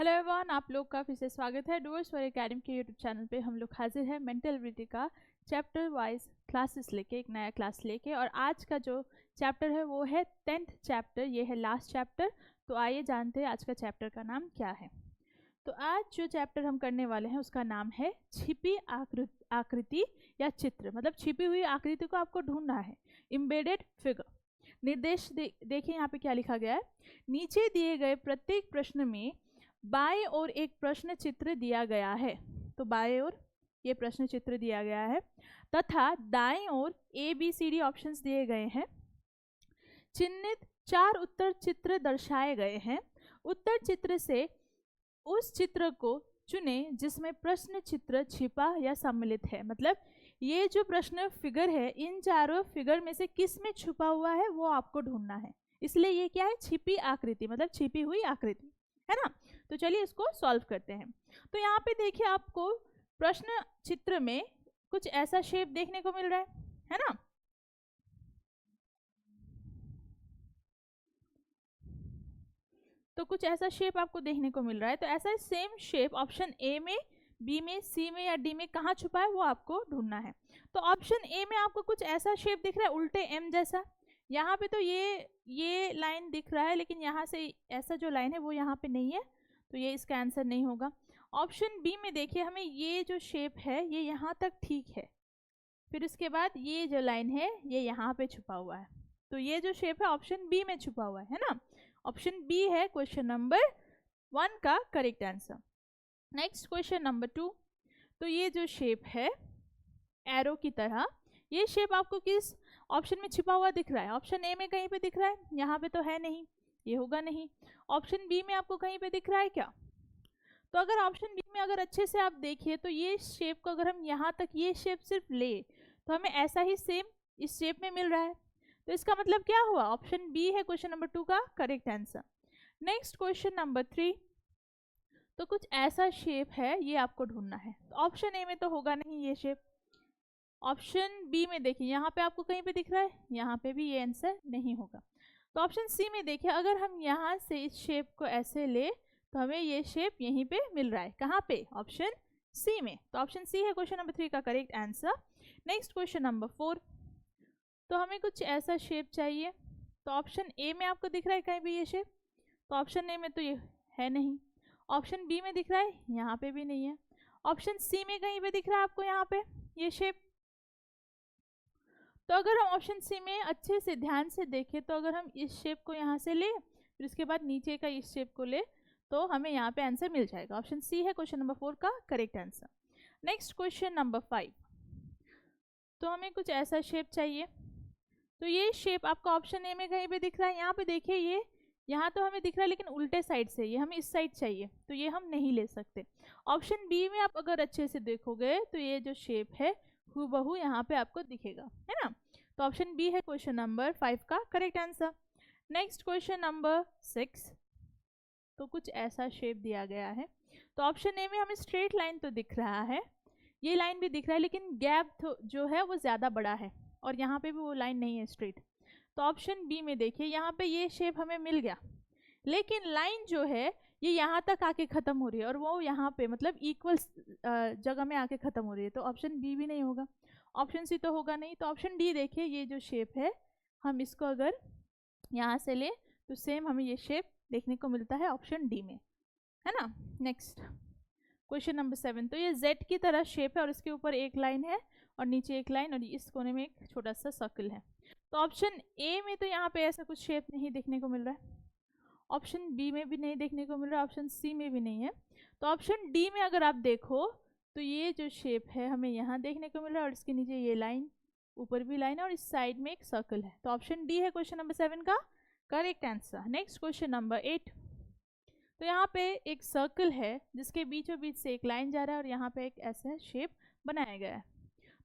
Hello everyone, आप लोग का फिर से स्वागत है डूअर्स फॉर एकेडमी के यूट्यूब चैनल पे। हम लोग हाजिर हैं मेंटल एबिलिटी का चैप्टर वाइज क्लासेस लेके, एक नया क्लास लेके। और आज का जो चैप्टर है वो है 10th चैप्टर, ये है लास्ट चैप्टर। तो आइए जानते हैं आज का चैप्टर का नाम क्या है। तो आज जो चैप्टर हम करने वाले हैं उसका नाम है छिपी आकृति या चित्र, मतलब छिपी हुई आकृति को आपको ढूंढना है। Embedded figure. निर्देश देखिए यहाँ पे क्या लिखा गया है। नीचे दिए गए प्रत्येक प्रश्न में बाएं ओर एक प्रश्न चित्र दिया गया है। तो बाएं ओर ये प्रश्न चित्र दिया गया है तथा दाएं ओर ABCD ऑप्शंस दिए गए हैं। चिन्हित 4 उत्तर चित्र दर्शाए गए हैं। उत्तर चित्र से उस चित्र को चुने जिसमें प्रश्न चित्र छिपा या सम्मिलित है। मतलब ये जो प्रश्न फिगर है, इन चारों फिगर में से किस में छुपा हुआ है वो आपको ढूंढना है। इसलिए ये क्या है, छिपी आकृति, मतलब छिपी हुई आकृति है ना। तो चलिए इसको सॉल्व करते हैं। तो यहाँ पे देखिए आपको प्रश्न चित्र में कुछ ऐसा शेप देखने को मिल रहा है ना। तो कुछ ऐसा शेप आपको देखने को मिल रहा है। तो ऐसा सेम शेप ऑप्शन ए में, बी में, सी में या डी में कहाँ छुपा है वो आपको ढूंढना है। तो ऑप्शन ए में आपको कुछ ऐसा शेप दिख रहा है, उल्टे एम जैसा। यहाँ पे तो ये लाइन दिख रहा है, लेकिन यहाँ से ऐसा जो लाइन है वो यहाँ पे नहीं है, तो ये इसका आंसर नहीं होगा। ऑप्शन बी में देखिए, हमें ये जो शेप है ये यहाँ तक ठीक है, फिर उसके बाद ये जो लाइन है ये यहाँ पे छुपा हुआ है। तो ये जो शेप है ऑप्शन बी में छुपा हुआ है ना। ऑप्शन बी है क्वेश्चन नंबर 1 का correct answer. Next question number 2। तो ये जो शेप है एरो की तरह, ये शेप आपको किस ऑप्शन में छिपा हुआ दिख रहा है? ऑप्शन ए में कहीं पे दिख रहा है? यहाँ पे तो है नहीं, ये होगा नहीं। ऑप्शन बी में आपको कहीं पे दिख रहा है क्या? तो अगर ऑप्शन बी में अगर अच्छे से आप देखिए तो ये शेप को अगर हम यहाँ तक ये शेप सिर्फ ले तो हमें ऐसा ही सेम इस शेप में मिल रहा है। तो इसका मतलब क्या हुआ? ऑप्शन बी है क्वेश्चन नंबर 2 का correct answer. Next question number 3। तो कुछ ऐसा शेप है, ये आपको ढूंढना है। तो ऑप्शन ए में तो होगा नहीं ये शेप। ऑप्शन बी में देखिए, यहाँ पे आपको कहीं पे दिख रहा है, यहाँ पे भी ये आंसर नहीं होगा। तो ऑप्शन सी में देखिए, अगर हम यहाँ से इस शेप को ऐसे ले तो हमें ये शेप यहीं पे मिल रहा है। कहाँ पे? ऑप्शन सी में। तो ऑप्शन सी है क्वेश्चन नंबर 3 का correct answer. Next question number 4। तो हमें कुछ ऐसा शेप चाहिए। तो ऑप्शन ए में आपको दिख रहा है कहीं भी ये शेप? तो ऑप्शन ए में तो ये है नहीं। ऑप्शन बी में दिख रहा है, यहाँ पे भी नहीं है। ऑप्शन सी में कहीं पे दिख रहा है आपको यहाँ पे ये शेप? तो अगर हम ऑप्शन सी में अच्छे से ध्यान से देखें तो अगर हम इस शेप को यहाँ से ले फिर उसके बाद नीचे का इस शेप को ले तो हमें यहाँ पे आंसर मिल जाएगा। ऑप्शन सी है क्वेश्चन नंबर 4 का correct answer. Next question number 5। तो हमें कुछ ऐसा शेप चाहिए। तो ये शेप आपका ऑप्शन ए में कहीं पे दिख रहा है? यहाँ पे देखिए, ये यहाँ तो हमें दिख रहा है लेकिन उल्टे साइड से, ये हमें इस साइड चाहिए, तो ये हम नहीं ले सकते। ऑप्शन बी में आप अगर अच्छे से देखोगे तो ये जो शेप है हूबहू यहाँ पे आपको दिखेगा, है ना। तो ऑप्शन बी है क्वेश्चन नंबर 5 का correct answer. Next question number 6। तो कुछ ऐसा शेप दिया गया है। तो ऑप्शन ए में हमें स्ट्रेट लाइन तो दिख रहा है, ये लाइन भी दिख रहा है, लेकिन गैप जो है वो ज़्यादा बड़ा है और यहाँ पे भी वो लाइन नहीं है स्ट्रेट। तो ऑप्शन बी में देखिए, यहाँ पे ये शेप हमें मिल गया, लेकिन लाइन जो है ये यहाँ तक आके ख़त्म हो रही है और वो यहाँ पे मतलब इक्वल जगह में आके ख़त्म हो रही है। तो ऑप्शन बी भी नहीं होगा, ऑप्शन सी तो होगा नहीं। तो ऑप्शन डी देखिए, ये जो शेप है हम इसको अगर यहाँ से ले तो सेम हमें ये शेप देखने को मिलता है ऑप्शन डी में, है ना। Next question number 7। तो ये जेड की तरह शेप है और इसके ऊपर एक लाइन है और नीचे एक लाइन और इस कोने में एक छोटा सा सर्कल है। तो ऑप्शन ए में तो यहाँ पे ऐसा कुछ शेप नहीं देखने को मिल रहा है, ऑप्शन बी में भी नहीं देखने को मिल रहा है, ऑप्शन सी में भी नहीं है। तो ऑप्शन डी में अगर आप देखो तो ये जो शेप है हमें यहाँ देखने को मिल रहा है और इसके नीचे ये लाइन, ऊपर भी लाइन और इस साइड में एक सर्कल है। तो ऑप्शन डी है क्वेश्चन नंबर 7 का correct answer. Next question number 8। तो यहाँ पे एक सर्कल है जिसके बीचों बीच से एक लाइन जा रहा है और यहाँ पे एक ऐसा शेप बनाया गया है।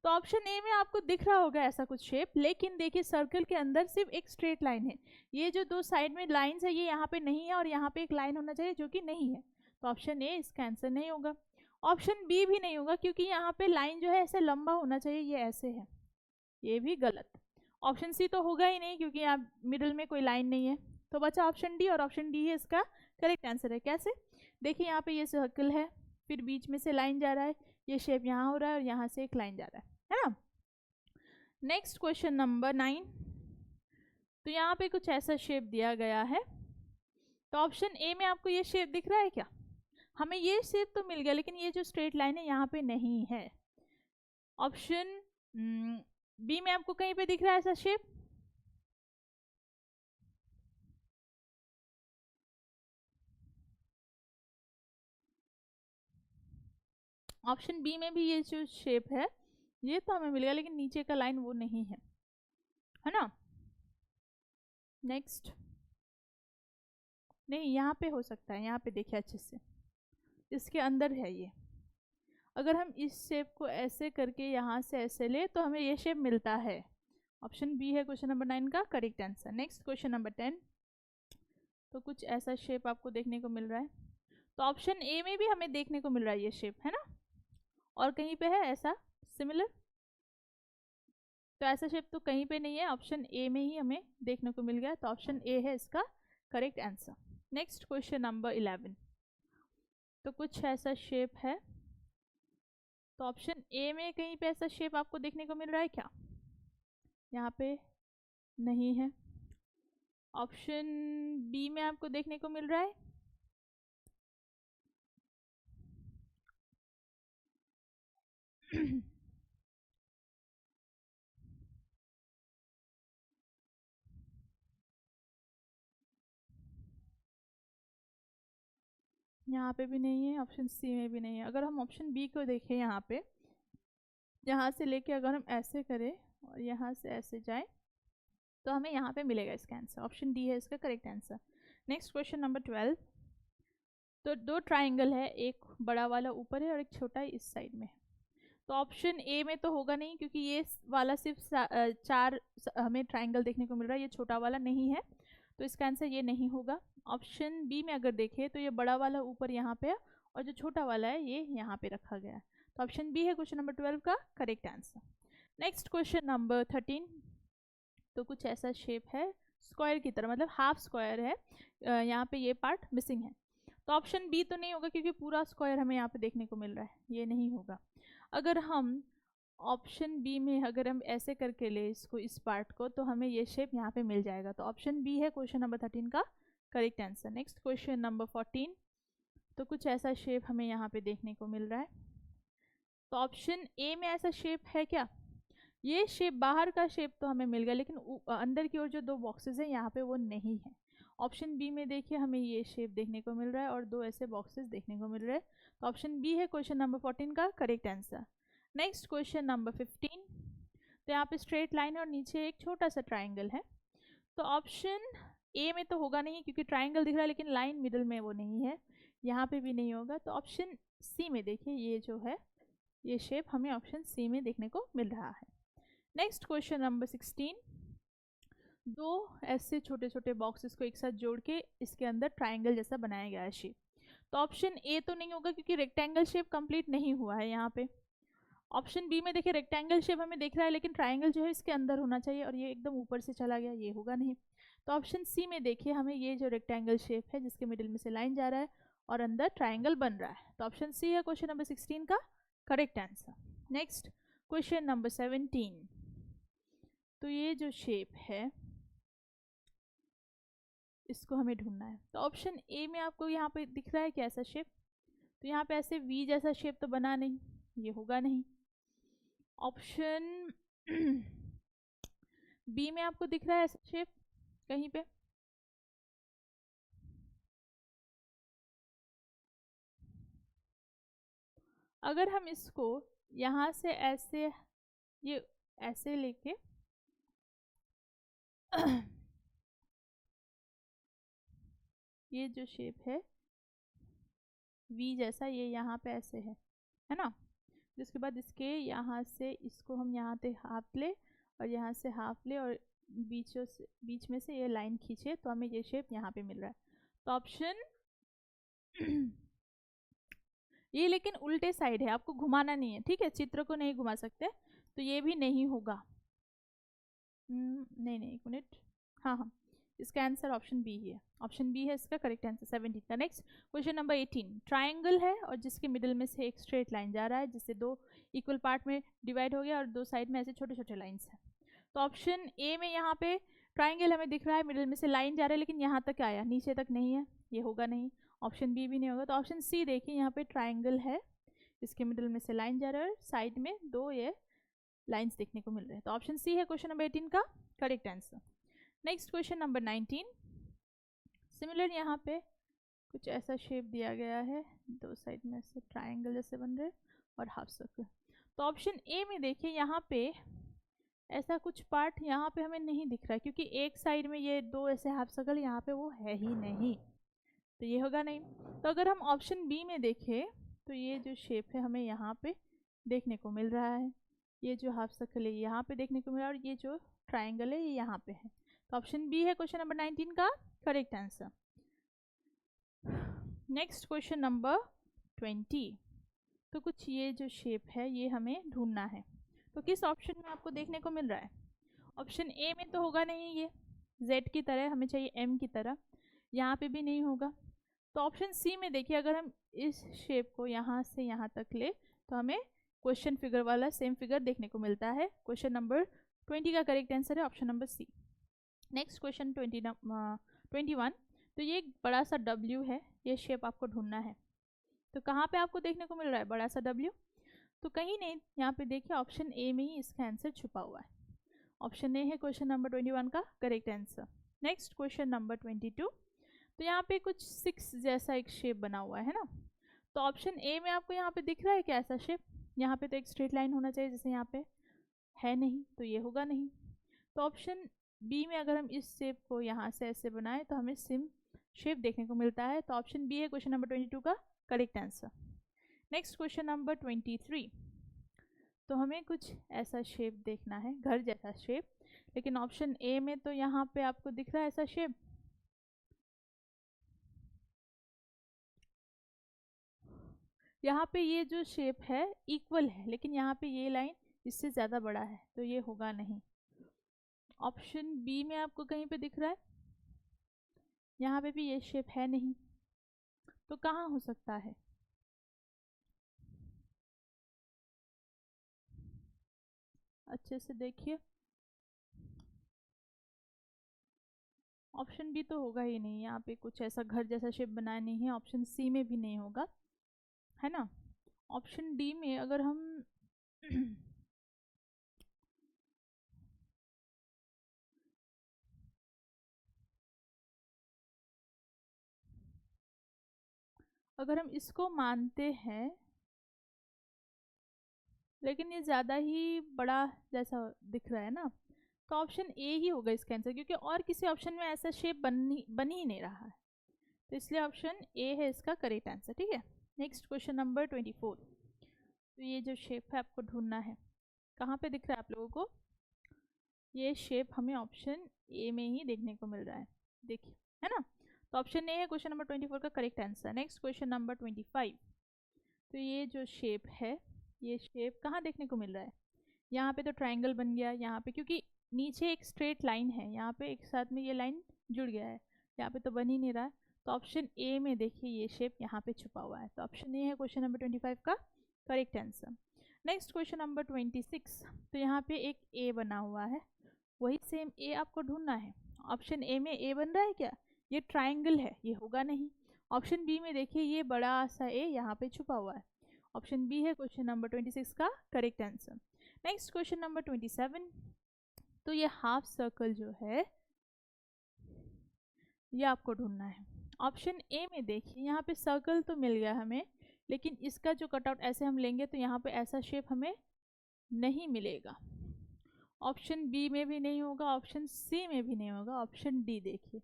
तो ऑप्शन ए में आपको दिख रहा होगा ऐसा कुछ शेप, लेकिन देखिए सर्कल के अंदर सिर्फ एक स्ट्रेट लाइन है। ये जो दो साइड में लाइंस है ये यहाँ पे नहीं है और यहाँ पे एक लाइन होना चाहिए जो कि नहीं है। तो ऑप्शन ए इसका आंसर नहीं होगा। ऑप्शन बी भी नहीं होगा क्योंकि यहाँ पे लाइन जो है ऐसे लंबा होना चाहिए, ये ऐसे है, ये भी गलत। ऑप्शन सी तो होगा ही नहीं क्योंकि यहाँ मिडिल में कोई लाइन नहीं है। तो बचा ऑप्शन डी और ऑप्शन डी है इसका करेक्ट आंसर है। कैसे? देखिए यहाँ पे ये सर्कल है, फिर बीच में से लाइन जा रहा है, ये शेप यहाँ हो रहा है और यहाँ से एक लाइन जा रहा है ना। Next question number 9। तो यहाँ पे कुछ ऐसा शेप दिया गया है, तो ऑप्शन ए में आपको ये शेप दिख रहा है क्या? हमें ये शेप तो मिल गया, लेकिन ये जो स्ट्रेट लाइन है यहाँ पे नहीं है। ऑप्शन बी में आपको कहीं पे दिख रहा है ऐसा शेप? ऑप्शन बी में भी ये जो शेप है ये तो हमें मिल गया, लेकिन नीचे का लाइन वो नहीं है ना। नेक्स्ट, नहीं यहाँ पे हो सकता है, यहाँ पे देखिए अच्छे से, इसके अंदर है ये। अगर हम इस शेप को ऐसे करके यहाँ से ऐसे ले तो हमें ये शेप मिलता है। ऑप्शन बी है क्वेश्चन नंबर 9 का correct answer. Next question number 10। तो कुछ ऐसा शेप आपको देखने को मिल रहा है, तो ऑप्शन ए में भी हमें देखने को मिल रहा है ये शेप, है ना। और कहीं पे है ऐसा सिमिलर? तो ऐसा शेप तो कहीं पे नहीं है, ऑप्शन ए में ही हमें देखने को मिल गया, तो ऑप्शन ए है इसका correct answer. Next question number 11। तो कुछ ऐसा शेप है, तो ऑप्शन ए में कहीं पे ऐसा शेप आपको देखने को मिल रहा है क्या? यहाँ पे नहीं है। ऑप्शन बी में आपको देखने को मिल रहा है? यहाँ पे भी नहीं है, ऑप्शन सी में भी नहीं है। अगर हम ऑप्शन बी को देखें, यहाँ पे यहाँ से लेके अगर हम ऐसे करें और यहाँ से ऐसे जाए तो हमें यहाँ पे मिलेगा इसका आंसर। ऑप्शन डी है इसका correct answer. Next question number 12। तो दो ट्राइंगल है, एक बड़ा वाला ऊपर है और एक छोटा इस साइड में है। तो ऑप्शन ए में तो होगा नहीं, क्योंकि ये वाला सिर्फ 4 हमें ट्राइंगल देखने को मिल रहा है, ये छोटा वाला नहीं है, तो इसका आंसर ये नहीं होगा। ऑप्शन बी में अगर देखें तो ये बड़ा वाला ऊपर यहाँ पे है और जो छोटा वाला है ये यहाँ पे रखा गया है, तो ऑप्शन बी है क्वेश्चन नंबर 12 का correct answer. Next question number 13। तो कुछ ऐसा शेप है स्क्वायर की तरह, मतलब हाफ स्क्वायर है, यहाँ पे ये पार्ट मिसिंग है, तो ऑप्शन बी तो नहीं होगा क्योंकि पूरा स्क्वायर हमें यहाँ पे देखने को मिल रहा है, ये नहीं होगा। अगर हम ऑप्शन बी में अगर हम ऐसे करके ले इसको, इस पार्ट को, तो हमें ये शेप यहाँ पे मिल जाएगा, तो ऑप्शन बी है क्वेश्चन नंबर 13 का correct answer. Next question number 14। तो कुछ ऐसा शेप हमें यहाँ पे देखने को मिल रहा है, तो ऑप्शन ए में ऐसा शेप है क्या? ये शेप, बाहर का शेप तो हमें मिल गया, लेकिन अंदर की ओर जो 2 बॉक्सेस हैं यहाँ पे वो नहीं है। ऑप्शन बी में देखिए हमें ये शेप देखने को मिल रहा है और 2 ऐसे बॉक्सेस देखने को मिल रहे हैं, तो ऑप्शन बी है क्वेश्चन नंबर 14 का correct answer. Next question number 15। तो यहाँ पे स्ट्रेट लाइन है और नीचे एक छोटा सा ट्राइंगल है, तो ऑप्शन ए में तो होगा नहीं क्योंकि ट्राइंगल दिख रहा है लेकिन लाइन मिडल में वो नहीं है, यहाँ पे भी नहीं होगा, तो ऑप्शन सी में देखिए ये जो है ये शेप हमें ऑप्शन सी में देखने को मिल रहा है। Next question number 16। 2 ऐसे छोटे छोटे बॉक्सेस को एक साथ जोड़ के इसके अंदर ट्राइंगल जैसा बनाया गया है शेप, तो ऑप्शन ए तो नहीं होगा क्योंकि रेक्टेंगल शेप कंप्लीट नहीं हुआ है यहाँ पे। ऑप्शन बी में देखिए रेक्टेंगल शेप हमें दिख रहा है लेकिन ट्राइंगल जो है इसके अंदर होना चाहिए और ये एकदम ऊपर से चला गया, ये होगा नहीं, तो ऑप्शन सी में देखिए हमें ये जो रेक्टेंगल शेप है जिसके मिडिल में से लाइन जा रहा है और अंदर ट्राइंगल बन रहा है, तो ऑप्शन सी है क्वेश्चन नंबर 16 का correct answer. Next question number 17। तो ये जो शेप है इसको हमें ढूंढना है, तो ऑप्शन ए में आपको यहाँ पे दिख रहा है क्या ऐसा शेप? तो यहाँ पे ऐसे वी जैसा शेप तो बना नहीं, ये होगा नहीं। ऑप्शन बी में आपको दिख रहा है ऐसा शेप कहीं पे? अगर हम इसको यहाँ से ऐसे, ये ऐसे लेके ये जो शेप है वी जैसा, ये यहाँ पे ऐसे है ना, जिसके बाद इसके यहाँ से इसको हम यहाँ पे हाफ ले और यहाँ से हाफ ले और बीच में से ये लाइन खींचे तो हमें ये शेप यहाँ पे मिल रहा है, तो ऑप्शन ये लेकिन उल्टे साइड है, आपको घुमाना नहीं है, ठीक है, चित्र को नहीं घुमा सकते, तो ये भी नहीं होगा। नहीं एक मिनट, हाँ इसका आंसर ऑप्शन बी ही है। ऑप्शन बी है इसका करेक्ट आंसर 17 का। नेक्स्ट क्वेश्चन नंबर 18, ट्राइंगल है और जिसके मिडिल में से एक स्ट्रेट लाइन जा रहा है जिससे दो इक्वल पार्ट में डिवाइड हो गया और दो साइड में ऐसे छोटे छोटे लाइन्स हैं। तो ऑप्शन ए में यहाँ पे ट्राइंगल हमें दिख रहा है, मिडिल में से लाइन जा रहा है लेकिन यहाँ तक आया, नीचे तक नहीं है, ये होगा नहीं। ऑप्शन बी भी नहीं होगा। तो ऑप्शन सी देखिए, यहाँ पे ट्राइंगल है, इसके मिडिल में से लाइन जा रहा है, साइड में दो ये लाइन्स देखने को मिल रहे हैं। तो ऑप्शन सी है क्वेश्चन नंबर 18 का correct answer. Next question number 19, similar यहाँ पे कुछ ऐसा शेप दिया गया है, दो साइड में से ट्राइंगल जैसे बन रहे और हाफ सर्कल। तो ऑप्शन ए में देखिए, यहाँ पे ऐसा कुछ पार्ट यहाँ पे हमें नहीं दिख रहा है क्योंकि एक साइड में ये दो ऐसे हाफ सर्कल यहाँ पे वो है ही नहीं, तो ये होगा नहीं। तो अगर हम ऑप्शन बी में देखें तो ये जो शेप है हमें यहाँ पे देखने को मिल रहा है, ये जो हाफ सर्कल है यहाँ पे देखने को मिल रहा है और ये जो ट्राइंगल है ये यहाँ पे है। तो ऑप्शन बी है क्वेश्चन नंबर 19 का correct answer. Next question number 20, तो कुछ ये जो शेप है ये हमें ढूंढना है। तो किस ऑप्शन में आपको देखने को मिल रहा है? ऑप्शन ए में तो होगा नहीं, ये जेड की तरह हमें चाहिए एम की तरह, यहाँ पे भी नहीं होगा। तो ऑप्शन सी में देखिए, अगर हम इस शेप को यहाँ से यहाँ तक ले तो हमें क्वेश्चन फिगर वाला सेम फिगर देखने को मिलता है। क्वेश्चन नंबर 20 का करेक्ट आंसर है option number C. Next question 21, तो ये एक बड़ा सा डब्ल्यू है, ये शेप आपको ढूंढना है। तो कहाँ पे आपको देखने को मिल रहा है बड़ा सा डब्ल्यू? तो कहीं नहीं, यहाँ पे देखिए ऑप्शन ए में ही इसका आंसर छुपा हुआ है। ऑप्शन ए है क्वेश्चन नंबर 21 का correct answer. Next question number 22, तो यहाँ पे कुछ 6 जैसा एक शेप बना हुआ है ना। तो ऑप्शन ए में आपको यहाँ पे दिख रहा है क्या ऐसा शेप? यहाँ पे तो एक स्ट्रेट लाइन होना चाहिए, जैसे यहाँ पे है नहीं, तो ये होगा नहीं। तो ऑप्शन बी में अगर हम इस शेप को यहाँ से ऐसे बनाएं तो हमें सिम शेप देखने को मिलता है। तो ऑप्शन बी है क्वेश्चन नंबर 22 का correct answer. Next question number 23, तो हमें कुछ ऐसा शेप देखना है, घर जैसा शेप, लेकिन ऑप्शन ए में तो यहाँ पे आपको दिख रहा है ऐसा शेप। यहाँ पे ये जो शेप है इक्वल है लेकिन यहाँ पे ये लाइन इससे ज़्यादा बड़ा है, तो ये होगा नहीं। ऑप्शन बी में आपको कहीं पे दिख रहा है, यहाँ पे भी ये शेप है नहीं, तो कहाँ हो सकता है? अच्छे से देखिए, ऑप्शन बी तो होगा ही नहीं, यहाँ पे कुछ ऐसा घर जैसा शेप बनाया नहीं है। ऑप्शन सी में भी नहीं होगा, है ना। ऑप्शन डी में अगर हम अगर हम इसको मानते हैं, लेकिन ये ज़्यादा ही बड़ा जैसा दिख रहा है ना, तो ऑप्शन ए ही होगा इसका आंसर, क्योंकि और किसी ऑप्शन में ऐसा शेप बन ही नहीं रहा है, तो इसलिए ऑप्शन ए है इसका करेक्ट आंसर। ठीक है। नेक्स्ट क्वेश्चन नंबर 24, तो ये जो शेप है आपको ढूंढना है, कहाँ पे दिख रहा है आप लोगों को? ये शेप हमें ऑप्शन ए में ही देखने को मिल रहा है, देखिए, है ना। तो ऑप्शन ए है क्वेश्चन नंबर 24 का correct answer. Next question number 25, तो ये जो शेप है ये शेप कहाँ देखने को मिल रहा है? यहाँ पे तो ट्राइंगल बन गया, यहाँ पे क्योंकि नीचे एक स्ट्रेट लाइन है, यहाँ पे एक साथ में ये लाइन जुड़ गया है, यहाँ पे तो बन ही नहीं रहा है। तो ऑप्शन ए में देखिए ये शेप यहाँ पे छुपा हुआ है, तो ऑप्शन ए है क्वेश्चन नंबर 25 का correct answer. Next question number 26, तो यहाँ पे एक ए बना हुआ है, वही सेम ए आपको ढूंढना है। ऑप्शन ए में ए बन रहा है क्या? ये ट्राइंगल है, ये होगा नहीं। ऑप्शन बी में देखिए ये बड़ा सा ए यहाँ पे छुपा हुआ है, ऑप्शन बी है क्वेश्चन नंबर 26 का correct answer. Next question number 27, तो ये हाफ सर्कल जो है ये आपको ढूंढना है। ऑप्शन ए में देखिए यहाँ पे सर्कल तो मिल गया हमें, लेकिन इसका जो कटआउट ऐसे हम लेंगे तो यहाँ पे ऐसा शेप हमें नहीं मिलेगा। ऑप्शन बी में भी नहीं होगा, ऑप्शन सी में भी नहीं होगा। ऑप्शन डी देखिए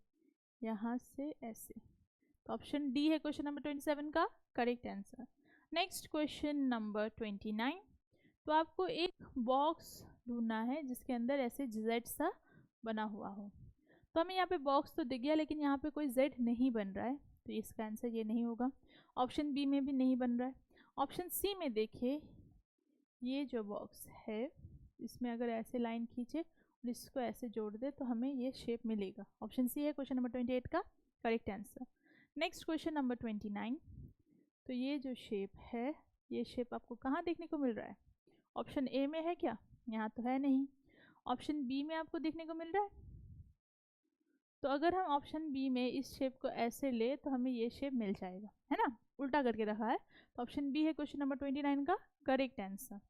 यहाँ से ऐसे, तो ऑप्शन डी है क्वेश्चन नंबर 27 का correct answer. Next question number 29, तो आपको एक बॉक्स ढूंढना है जिसके अंदर ऐसे जेड सा बना हुआ हो। तो हमें यहाँ पे बॉक्स तो दिख गया लेकिन यहाँ पे कोई जेड नहीं बन रहा है, तो इसका आंसर ये नहीं होगा। ऑप्शन बी में भी नहीं बन रहा है। ऑप्शन सी में देखिए ये जो बॉक्स है इसमें अगर ऐसे लाइन खींचे और इसको ऐसे जोड़ दे तो हमें ये शेप मिलेगा। ऑप्शन सी है क्वेश्चन नंबर 28 का correct answer. Next question number 29। तो ये जो शेप है, ये शेप आपको कहाँ देखने को मिल रहा है? ऑप्शन ए में है क्या? यहाँ तो है नहीं। ऑप्शन बी में आपको देखने को मिल रहा है? तो अगर हम ऑप्शन बी में इस शेप को ऐसे ले तो हमें ये शेप मिल जाएगा, है ना, उल्टा करके रखा है। तो ऑप्शन बी है क्वेश्चन नंबर 29 का करेक्ट आंसर।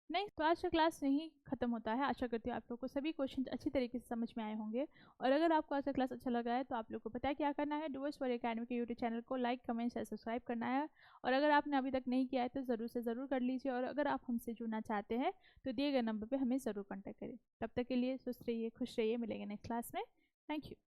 नहीं, तो आज का क्लास यहीं खत्म होता है। आशा करती हूँ आप लोग को सभी क्वेश्चन अच्छी तरीके से समझ में आए होंगे। और अगर आपको आज का क्लास अच्छा लगा है तो आप लोग को पता है क्या करना है, डूअर्स फॉर एकेडमी के यूट्यूब चैनल को लाइक, कमेंट, शेयर, सब्सक्राइब करना है। और अगर आपने अभी तक नहीं किया है तो ज़रूर से ज़रूर कर लीजिए। और अगर आप हमसे जुड़ना चाहते हैं तो दिए गए नंबर पर हमें ज़रूर कॉन्टैक्ट करें। तब तक के लिए सुस्त रहिए, खुश रहिए, मिलेंगे नेक्स्ट क्लास में। Thank you.